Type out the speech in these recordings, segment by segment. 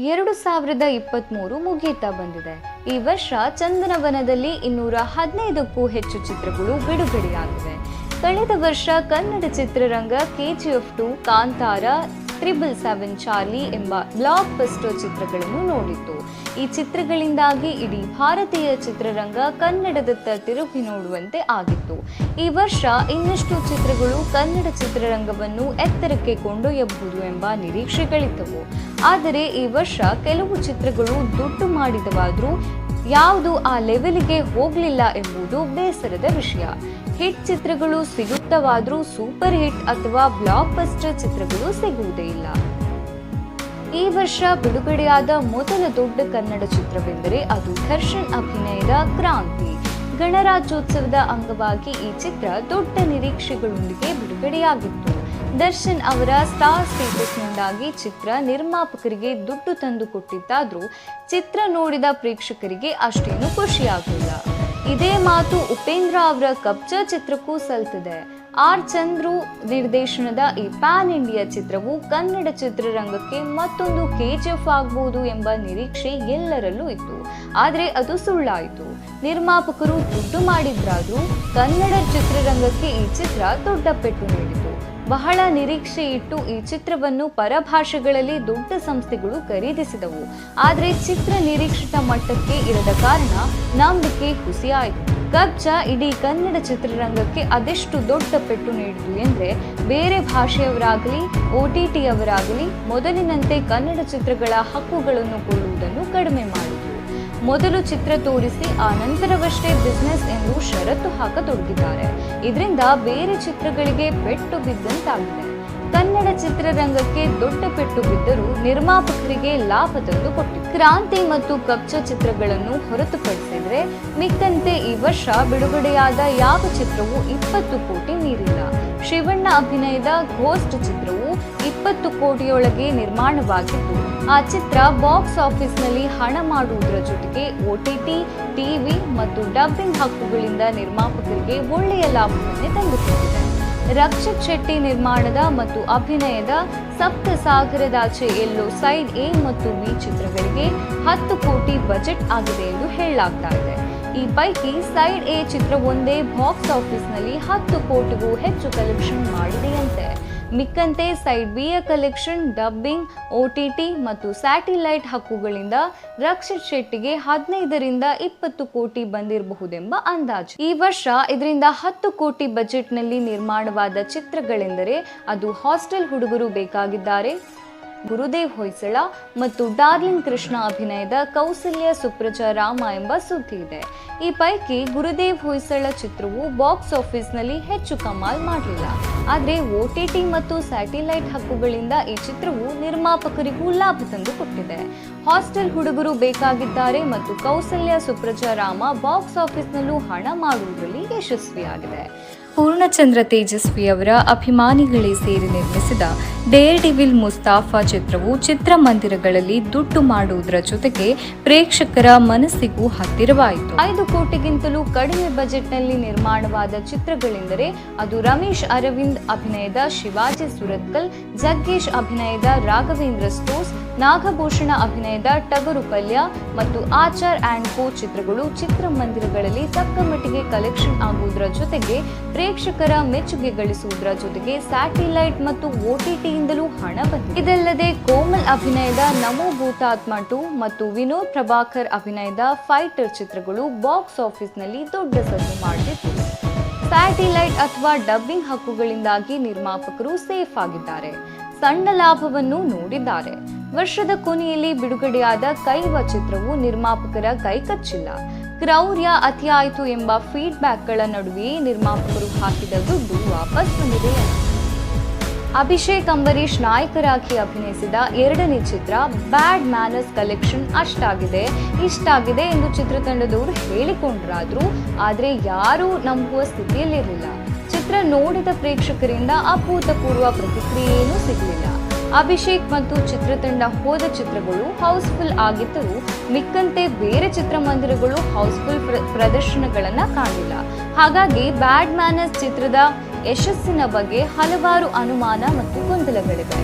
2023 ಮುಗಿಯುತ್ತಾ ಬಂದಿದೆ. ಈ ವರ್ಷ ಚಂದನವನದಲ್ಲಿ 215ಕ್ಕೂ ಹೆಚ್ಚು ಚಿತ್ರಗಳು ಬಿಡುಗಡೆಯಾಗಿವೆ. ಕಳೆದ ವರ್ಷ ಕನ್ನಡ ಚಿತ್ರರಂಗ KGF 2, ಕಾಂತಾರ, 777 ಚಾರ್ಲಿ ಎಂಬ ಬ್ಲಾಕ್ ಬಸ್ಟರ್ ಚಿತ್ರಗಳನ್ನು ನೋಡಿತ್ತು. ಈ ಚಿತ್ರಗಳಿಂದಾಗಿ ಇಡೀ ಭಾರತೀಯ ಚಿತ್ರರಂಗ ಕನ್ನಡದತ್ತ ತಿರುಗಿ ನೋಡುವಂತೆ ಆಗಿತ್ತು. ಈ ವರ್ಷ ಇನ್ನಷ್ಟು ಚಿತ್ರಗಳು ಕನ್ನಡ ಚಿತ್ರರಂಗವನ್ನು ಎತ್ತರಕ್ಕೆ ಕೊಂಡೊಯ್ಯಬಹುದು ಎಂಬ ನಿರೀಕ್ಷೆಗಳಿದ್ದವು. ಆದರೆ ಈ ವರ್ಷ ಕೆಲವು ಚಿತ್ರಗಳು ದುಡ್ಡು ಮಾಡಿದವಾದರೂ ಯಾವುದು ಆ ಲೆವೆಲ್ಗೆ ಹೋಗಲಿಲ್ಲ ಎಂಬುದು ಬೇಸರದ ವಿಷಯ. ಹಿಟ್ ಚಿತ್ರಗಳು ಸಿಗುತ್ತವಾದರೂ ಸೂಪರ್ ಹಿಟ್ ಅಥವಾ ಬ್ಲಾಕ್ ಬಸ್ಟರ್ ಚಿತ್ರಗಳು ಸಿಗುವುದೇ ಇಲ್ಲ. ಈ ವರ್ಷ ಬಿಡುಗಡೆಯಾದ ಮೊದಲ ದೊಡ್ಡ ಕನ್ನಡ ಚಿತ್ರವೆಂದರೆ ಅದು ದರ್ಶನ್ ಅಭಿನಯದ ಕ್ರಾಂತಿ. ಗಣರಾಜ್ಯೋತ್ಸವದ ಅಂಗವಾಗಿ ಈ ಚಿತ್ರ ದೊಡ್ಡ ನಿರೀಕ್ಷೆಗಳೊಂದಿಗೆ ಬಿಡುಗಡೆಯಾಗಿತ್ತು. ದರ್ಶನ್ ಅವರ ಸ್ಟಾರ್ ಸ್ಟೇಟಸ್ನಿಂದಾಗಿ ಚಿತ್ರ ನಿರ್ಮಾಪಕರಿಗೆ ದುಡ್ಡು ತಂದು ಕೊಟ್ಟಿದ್ದಾದರೂ ಚಿತ್ರ ನೋಡಿದ ಪ್ರೇಕ್ಷಕರಿಗೆ ಅಷ್ಟೇನು ಖುಷಿಯಾಗಲಿಲ್ಲ. ಇದೇ ಮಾತು ಉಪೇಂದ್ರ ಅವರ ಕಬ್ಜಾ ಚಿತ್ರಕ್ಕೂ ಸಲ್ತಿದೆ. ಆರ್ ಚಂದ್ರು ನಿರ್ದೇಶನದ ಈ ಪ್ಯಾನ್ ಇಂಡಿಯಾ ಚಿತ್ರವು ಕನ್ನಡ ಚಿತ್ರರಂಗಕ್ಕೆ ಮತ್ತೊಂದು KGF ಆಗಬಹುದು ಎಂಬ ನಿರೀಕ್ಷೆ ಎಲ್ಲರಲ್ಲೂ ಇತ್ತು. ಆದರೆ ಅದು ಸುಳ್ಳಾಯಿತು. ನಿರ್ಮಾಪಕರು ದುಡ್ಡು ಮಾಡಿದ್ರಾದ್ರೂ ಕನ್ನಡ ಚಿತ್ರರಂಗಕ್ಕೆ ಈ ಚಿತ್ರ ದೊಡ್ಡ ಪೆಟ್ಟು ನೀಡಿತು. ಬಹಳ ನಿರೀಕ್ಷೆ ಇಟ್ಟು ಈ ಚಿತ್ರವನ್ನು ಪರಭಾಷೆಗಳಲ್ಲಿ ದೊಡ್ಡ ಸಂಸ್ಥೆಗಳು ಖರೀದಿಸಿದವು. ಆದರೆ ಚಿತ್ರ ನಿರೀಕ್ಷಿತ ಮಟ್ಟಕ್ಕೆ ಇರದ ಕಾರಣ ನಂಬಿಕೆ ಹುಸಿಯಾಯಿತು. ಕಬ್ಜಾ ಇಡೀ ಕನ್ನಡ ಚಿತ್ರರಂಗಕ್ಕೆ ಅದೆಷ್ಟು ದೊಡ್ಡ ಪೆಟ್ಟು ನೀಡಿತು ಎಂದರೆ, ಬೇರೆ ಭಾಷೆಯವರಾಗಲಿ OTT ಅವರಾಗಲಿ ಮೊದಲಿನಂತೆ ಕನ್ನಡ ಚಿತ್ರಗಳ ಹಕ್ಕುಗಳನ್ನು ಕೊಳ್ಳುವುದನ್ನು ಕಡಿಮೆ ಮಾಡಿತು. ಮೊದಲು ಚಿತ್ರ ತೋರಿಸಿ ಆ ನಂತರವಷ್ಟೇ ಬಿಸ್ನೆಸ್ ಎಂದು ಷರತ್ತು ಹಾಕತೊಡಗಿದ್ದಾರೆ. ಇದರಿಂದ ಬೇರೆ ಚಿತ್ರಗಳಿಗೆ ಪೆಟ್ಟು ಬಿದ್ದಂತಾಗಿದೆ. ಕನ್ನಡ ಚಿತ್ರರಂಗಕ್ಕೆ ದೊಡ್ಡ ಪೆಟ್ಟು ಬಿದ್ದರೂ ನಿರ್ಮಾಪಕರಿಗೆ ಲಾಭ ತಂದು ಕೊಟ್ಟಿದೆ. ಕ್ರಾಂತಿ ಮತ್ತು ಕಬ್ಜಾ ಚಿತ್ರಗಳನ್ನು ಹೊರತುಪಡಿಸಿದರೆ ಮಿಕ್ಕಂತೆ ಈ ವರ್ಷ ಬಿಡುಗಡೆಯಾದ ಯಾವ ಚಿತ್ರವೂ 20 ಕೋಟಿ ಮೀರಿಲ್ಲ. ಶಿವಣ್ಣ ಅಭಿನಯದ ಘೋಸ್ಟ್ ಚಿತ್ರವು 20 ಕೋಟಿಯೊಳಗೆ ನಿರ್ಮಾಣವಾಗಿದ್ದು, ಆ ಚಿತ್ರ ಬಾಕ್ಸ್ ಆಫೀಸ್ನಲ್ಲಿ ಹಣ ಮಾಡುವುದರ ಜೊತೆಗೆ OTT, TV ಮತ್ತು ಡಬ್ಬಿಂಗ್ ಹಕ್ಕುಗಳಿಂದ ನಿರ್ಮಾಪಕರಿಗೆ ಒಳ್ಳೆಯ ಲಾಭವನ್ನೇ ತಂದುಕೊಟ್ಟಿದೆ. ರಕ್ಷಿತ್ ಶೆಟ್ಟಿ ನಿರ್ಮಾಣದ ಮತ್ತು ಅಭಿನಯದ ಸಪ್ತ ಸಾಗರದಾಚೆ ಎಲ್ಲೋ ಸೈಡ್ A ಮತ್ತು B ಚಿತ್ರಗಳಿಗೆ 10 ಕೋಟಿ ಬಜೆಟ್ ಆಗಿದೆ ಎಂದು ಹೇಳಲಾಗ್ತಾ ಇದೆ. ಈ ಪೈಕಿ ಸೈಡ್ A ಚಿತ್ರವೊಂದೇ ಬಾಕ್ಸ್ ಆಫೀಸ್ನಲ್ಲಿ 10 ಕೋಟಿಗೂ ಹೆಚ್ಚು ಕಲೆಕ್ಷನ್ ಮಾಡಿದೆಯಂತೆ. ಮಿಕ್ಕಂತೆ ಸೈಡ್ B ಯ ಕಲೆಕ್ಷನ್ ಡಬ್ಬಿಂಗ್, OTT ಮತ್ತು ಸ್ಯಾಟಿಲೈಟ್ ಹಕ್ಕುಗಳಿಂದ ರಕ್ಷಿತ್ ಶೆಟ್ಟಿಗೆ 15ರಿಂದ 20 ಕೋಟಿ ಬಂದಿರಬಹುದೆಂಬ ಅಂದಾಜು. ಈ ವರ್ಷ ಇದರಿಂದ 10 ಕೋಟಿ ಬಜೆಟ್ನಲ್ಲಿ ನಿರ್ಮಾಣವಾದ ಚಿತ್ರಗಳೆಂದರೆ ಅದು ಹಾಸ್ಟೆಲ್ ಹುಡುಗರು ಬೇಕಾಗಿದ್ದಾರೆ, ಗುರುದೇವ್ ಹೊಯ್ಸಳ ಮತ್ತು ಡಾರ್ಲಿಂಗ್ ಕೃಷ್ಣ ಅಭಿನಯದ ಕೌಸಲ್ಯ ಸುಪ್ರಜಾ ರಾಮ ಎಂಬ ಸುದ್ದಿ ಇದೆ. ಈ ಪೈಕಿ ಗುರುದೇವ್ ಹೊಯ್ಸಳ ಚಿತ್ರವು ಬಾಕ್ಸ್ ಆಫೀಸ್ನಲ್ಲಿ ಹೆಚ್ಚು ಕಮಾಲ್ ಮಾಡಲಿಲ್ಲ. ಆದರೆ OTT ಮತ್ತು ಸ್ಯಾಟಿಲೈಟ್ ಹಕ್ಕುಗಳಿಂದ ಈ ಚಿತ್ರವು ನಿರ್ಮಾಪಕರಿಗೂ ಲಾಭ ತಂದು ಕೊಟ್ಟಿದೆ. ಹಾಸ್ಟೆಲ್ ಹುಡುಗರು ಬೇಕಾಗಿದ್ದಾರೆ ಮತ್ತು ಕೌಸಲ್ಯ ಸುಪ್ರಜಾ ರಾಮ ಬಾಕ್ಸ್ ಆಫೀಸ್ನಲ್ಲೂ ಹಣ ಮಾಡುವುದರಲ್ಲಿ ಯಶಸ್ವಿಯಾಗಿದೆ. ಪೂರ್ಣಚಂದ್ರ ತೇಜಸ್ವಿ ಅವರ ಅಭಿಮಾನಿಗಳೇ ಸೇರಿ ನಿರ್ಮಿಸಿದ ಡೇರ್ ಡೆವಿಲ್ ಮುಸ್ತಾಫಾ ಚಿತ್ರವು ಚಿತ್ರಮಂದಿರಗಳಲ್ಲಿ ದುಡ್ಡು ಮಾಡುವುದರ ಜೊತೆಗೆ ಪ್ರೇಕ್ಷಕರ ಮನಸ್ಸಿಗೂ ಹತ್ತಿರವಾಯಿತು. 5 ಕೋಟಿಗಿಂತಲೂ ಕಡಿಮೆ ಬಜೆಟ್ನಲ್ಲಿ ನಿರ್ಮಾಣವಾದ ಚಿತ್ರಗಳೆಂದರೆ ಅದು ರಮೇಶ್ ಅರವಿಂದ್ ಅಭಿನಯದ ಶಿವಾಜಿ ಸುರತ್ಕಲ್, ಜಗ್ಗೇಶ್ ಅಭಿನಯದ ರಾಘವೇಂದ್ರ ಸ್ಟೋರ್ಸ್, ನಾಗಭೂಷಣ ಅಭಿನಯದ ಟಗರು ಪಲ್ಯ ಮತ್ತು ಆಚಾರ್ ಆ್ಯಂಡ್ ಕೋ ಚಿತ್ರಗಳು ಚಿತ್ರಮಂದಿರಗಳಲ್ಲಿ ತಕ್ಕ ಮಟ್ಟಿಗೆ ಕಲೆಕ್ಷನ್ ಆಗುವುದರ ಜೊತೆಗೆ ಪ್ರೇಕ್ಷಕರ ಮೆಚ್ಚುಗೆ ಗಳಿಸುವುದರ ಜೊತೆಗೆ ಸ್ಯಾಟಿಲೈಟ್ ಮತ್ತು OTTಯಿಂದಲೂ ಹಣ ಬಂದಿದೆ. ಇದಲ್ಲದೆ ಕೋಮಲ್ ಅಭಿನಯದ ನಮೋ ಭೂತಾತ್ಮ 2 ಮತ್ತು ವಿನೋದ್ ಪ್ರಭಾಕರ್ ಅಭಿನಯದ ಫೈಟರ್ ಚಿತ್ರಗಳು ಬಾಕ್ಸ್ ಆಫೀಸ್ನಲ್ಲಿ ದೊಡ್ಡ ಸದ್ದು ಮಾಡಿತ್ತು. ಸ್ಯಾಟಿಲೈಟ್ ಅಥವಾ ಡಬ್ಬಿಂಗ್ ಹಕ್ಕುಗಳಿಂದಾಗಿ ನಿರ್ಮಾಪಕರು ಸೇಫ್ ಆಗಿದ್ದಾರೆ, ಸಣ್ಣ ಲಾಭವನ್ನು ನೋಡಿದ್ದಾರೆ. ವರ್ಷದ ಕೊನೆಯಲ್ಲಿ ಬಿಡುಗಡೆಯಾದ ಕೈವ ಚಿತ್ರವು ನಿರ್ಮಾಪಕರ ಕೈಕಚ್ಚಿಲ್ಲ. ಕ್ರೌರ್ಯ ಅತಿಯಾಯಿತು ಎಂಬ ಫೀಡ್ಬ್ಯಾಕ್ಗಳ ನಡುವೆಯೇ ನಿರ್ಮಾಪಕರು ಹಾಕಿದ ದುಡ್ಡು ವಾಪಸ್ ಬಂದಿದೆ. ಅಭಿಷೇಕ್ ಅಂಬರೀಶ್ ನಾಯಕರಾಗಿ ಅಭಿನಯಿಸಿದ 2ನೇ ಚಿತ್ರ ಬ್ಯಾಡ್ ಮ್ಯಾನರ್ಸ್ ಕಲೆಕ್ಷನ್ ಅಷ್ಟಾಗಿದೆ ಇಷ್ಟಾಗಿದೆ ಎಂದು ಚಿತ್ರತಂಡದವರು ಹೇಳಿಕೊಂಡ್ರಾದ್ರು ಆದರೆ ಯಾರೂ ನಂಬುವ ಸ್ಥಿತಿಯಲ್ಲಿರಲಿಲ್ಲ. ಚಿತ್ರ ನೋಡಿದ ಪ್ರೇಕ್ಷಕರಿಂದ ಅಭೂತಪೂರ್ವ ಪ್ರತಿಕ್ರಿಯೆಯೇನೂ ಸಿಗಲಿಲ್ಲ. ಅಭಿಷೇಕ್ ಮತ್ತು ಚಿತ್ರತಂಡ ಹೋದ ಚಿತ್ರಗಳು ಹೌಸ್ಫುಲ್ ಆಗಿದ್ದರೂ ಮಿಕ್ಕಂತೆ ಬೇರೆ ಚಿತ್ರಮಂದಿರಗಳು ಹೌಸ್ಫುಲ್ ಪ್ರದರ್ಶನಗಳನ್ನು ಕಾಣಿಲ್ಲ. ಹಾಗಾಗಿ ಬ್ಯಾಡ್ ಮ್ಯಾನರ್ಸ್ ಚಿತ್ರದ ಯಶಸ್ಸಿನ ಬಗ್ಗೆ ಹಲವಾರು ಅನುಮಾನ ಮತ್ತು ಗೊಂದಲಗಳಿವೆ.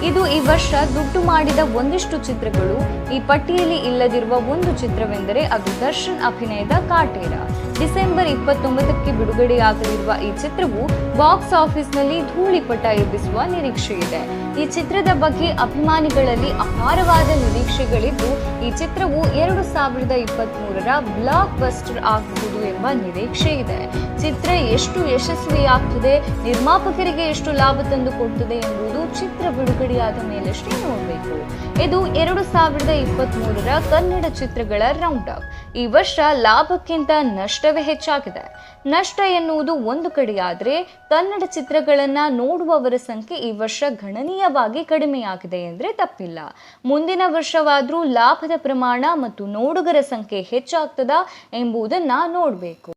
ಇದು ಈ ವರ್ಷ ದುಡ್ಡು ಮಾಡಿದ ಒಂದಿಷ್ಟು ಚಿತ್ರಗಳು. ಈ ಪಟ್ಟಿಯಲ್ಲಿ ಇಲ್ಲದಿರುವ ಒಂದು ಚಿತ್ರವೆಂದರೆ ಅದು ದರ್ಶನ್ ಅಭಿನಯದ ಕಾಟೇರ. ಡಿಸೆಂಬರ್ 29ಕ್ಕೆ ಬಿಡುಗಡೆಯಾಗಲಿರುವ ಈ ಚಿತ್ರವು ಬಾಕ್ಸ್ ಆಫೀಸ್ನಲ್ಲಿ ಧೂಳಿಪಟ ಎಬ್ಬಿಸುವ ನಿರೀಕ್ಷೆ ಇದೆ. ಈ ಚಿತ್ರದ ಬಗ್ಗೆ ಅಭಿಮಾನಿಗಳಲ್ಲಿ ಅಪಾರವಾದ ನಿರೀಕ್ಷೆಗಳಿದ್ದು, ಈ ಚಿತ್ರವು 2023ರ ಬ್ಲಾಕ್ ಬಸ್ಟರ್ ಆಗಬಹುದು ಎಂಬ ನಿರೀಕ್ಷೆ ಇದೆ. ಚಿತ್ರ ಎಷ್ಟು ಯಶಸ್ವಿಯಾಗ್ತದೆ, ನಿರ್ಮಾಪಕರಿಗೆ ಎಷ್ಟು ಲಾಭ ತಂದು ಕೊಡ್ತದೆ ಎಂಬುದು ಚಿತ್ರ ಬಿಡುಗಡೆಯಾದ ಮೇಲಷ್ಟೇ ನೋಡಬೇಕು. ಇದು 2023ರ ಕನ್ನಡ ಚಿತ್ರಗಳ ರೌಂಡ್ ಅಪ್. ಈ ವರ್ಷ ಲಾಭಕ್ಕಿಂತ ನಷ್ಟವೇ ಹೆಚ್ಚಾಗಿದೆ. ನಷ್ಟ ಎನ್ನುವುದು ಒಂದು ಕಡೆಯಾದರೆ, ಕನ್ನಡ ಚಿತ್ರಗಳನ್ನ ನೋಡುವವರ ಸಂಖ್ಯೆ ಈ ವರ್ಷ ಗಣನೀಯವಾಗಿ ಕಡಿಮೆಯಾಗಿದೆ ಎಂದರೆ ತಪ್ಪಿಲ್ಲ. ಮುಂದಿನ ವರ್ಷವಾದರೂ ಲಾಭದ ಪ್ರಮಾಣ ಮತ್ತು ನೋಡುಗರ ಸಂಖ್ಯೆ ಹೆಚ್ಚಾಗ್ತದಾ ಎಂಬುದನ್ನ ನೋಡಬೇಕು.